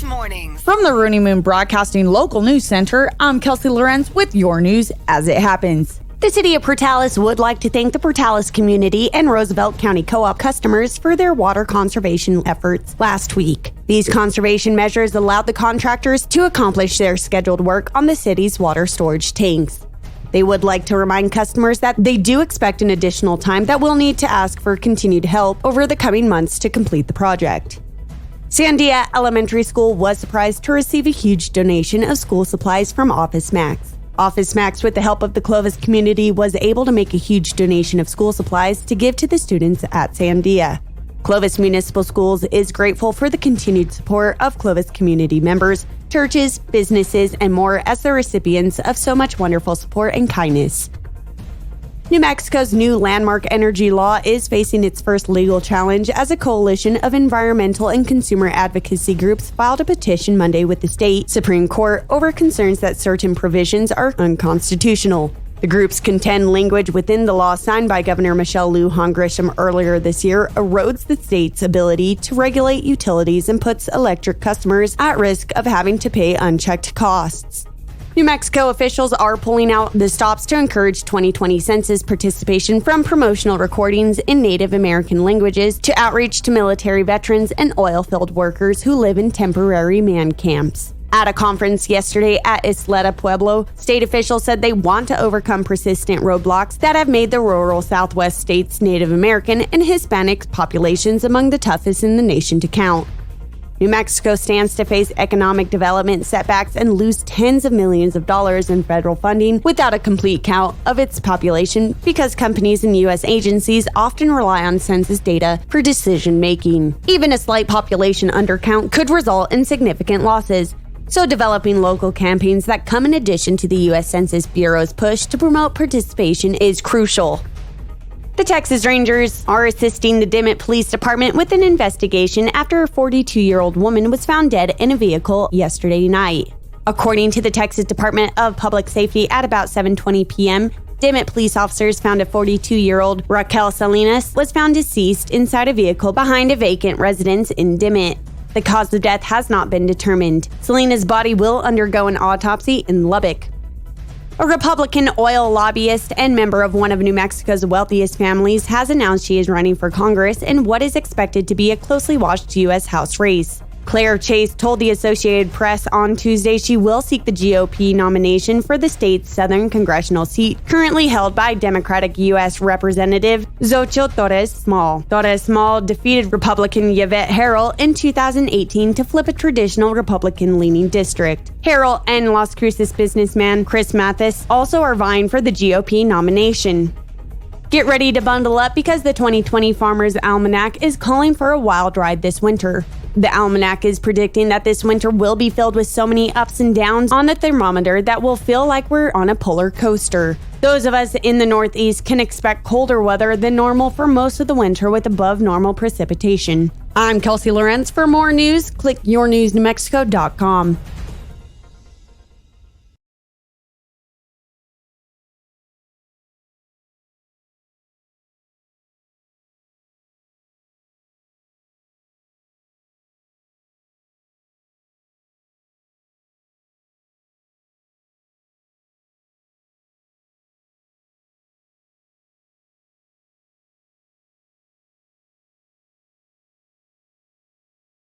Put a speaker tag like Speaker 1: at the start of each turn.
Speaker 1: Mornings.
Speaker 2: From the Rooney Moon Broadcasting Local News Center, I'm Kelsey Laurenz with your news as it happens.
Speaker 3: The city of Portales would like to thank the Portales community and Roosevelt County Co-op customers for their water conservation efforts last week. These conservation measures allowed the contractors to accomplish their scheduled work on the city's water storage tanks. They would like to remind customers that they do expect an additional time that will need to ask for continued help over the coming months to complete the project. Sandia Elementary School was surprised to receive a huge donation of school supplies from Office Max. Office Max, with the help of the Clovis community, was able to make a huge donation of school supplies to give to the students at Sandia. Clovis Municipal Schools is grateful for the continued support of Clovis community members, churches, businesses, and more as the recipients of so much wonderful support and kindness. New Mexico's new landmark energy law is facing its first legal challenge as a coalition of environmental and consumer advocacy groups filed a petition Monday with the state Supreme Court over concerns that certain provisions are unconstitutional. The groups contend language within the law signed by Governor Michelle Lujan Grisham earlier this year erodes the state's ability to regulate utilities and puts electric customers at risk of having to pay unchecked costs. New Mexico officials are pulling out the stops to encourage 2020 census participation from promotional recordings in Native American languages to outreach to military veterans and oil-field workers who live in temporary man camps. At a conference yesterday at Isleta Pueblo, state officials said they want to overcome persistent roadblocks that have made the rural Southwest states' Native American and Hispanic populations among the toughest in the nation to count. New Mexico stands to face economic development setbacks and lose tens of millions of dollars in federal funding without a complete count of its population because companies and U.S. agencies often rely on census data for decision-making. Even a slight population undercount could result in significant losses. So developing local campaigns that come in addition to the U.S. Census Bureau's push to promote participation is crucial. The Texas Rangers are assisting the Dimmitt Police Department with an investigation after a 42-year-old woman was found dead in a vehicle yesterday night. According to the Texas Department of Public Safety, at about 7:20 p.m., Dimmitt police officers found a 42-year-old Raquel Salinas was found deceased inside a vehicle behind a vacant residence in Dimmitt. The cause of death has not been determined. Salinas' body will undergo an autopsy in Lubbock. A Republican oil lobbyist and member of one of New Mexico's wealthiest families has announced she is running for Congress in what is expected to be a closely watched U.S. House race. Claire Chase told the Associated Press on Tuesday she will seek the GOP nomination for the state's southern congressional seat, currently held by Democratic U.S. Representative Xochitl Torres Small. Torres Small defeated Republican Yvette Harrell in 2018 to flip a traditional Republican-leaning district. Harrell and Las Cruces businessman Chris Mathis also are vying for the GOP nomination. Get ready to bundle up because the 2020 Farmer's Almanac is calling for a wild ride this winter. The almanac is predicting that this winter will be filled with so many ups and downs on the thermometer that will feel like we're on a polar coaster. Those of us in the Northeast can expect colder weather than normal for most of the winter with above normal precipitation. I'm Kelsey Laurenz. For more news, click yournewsnewmexico.com.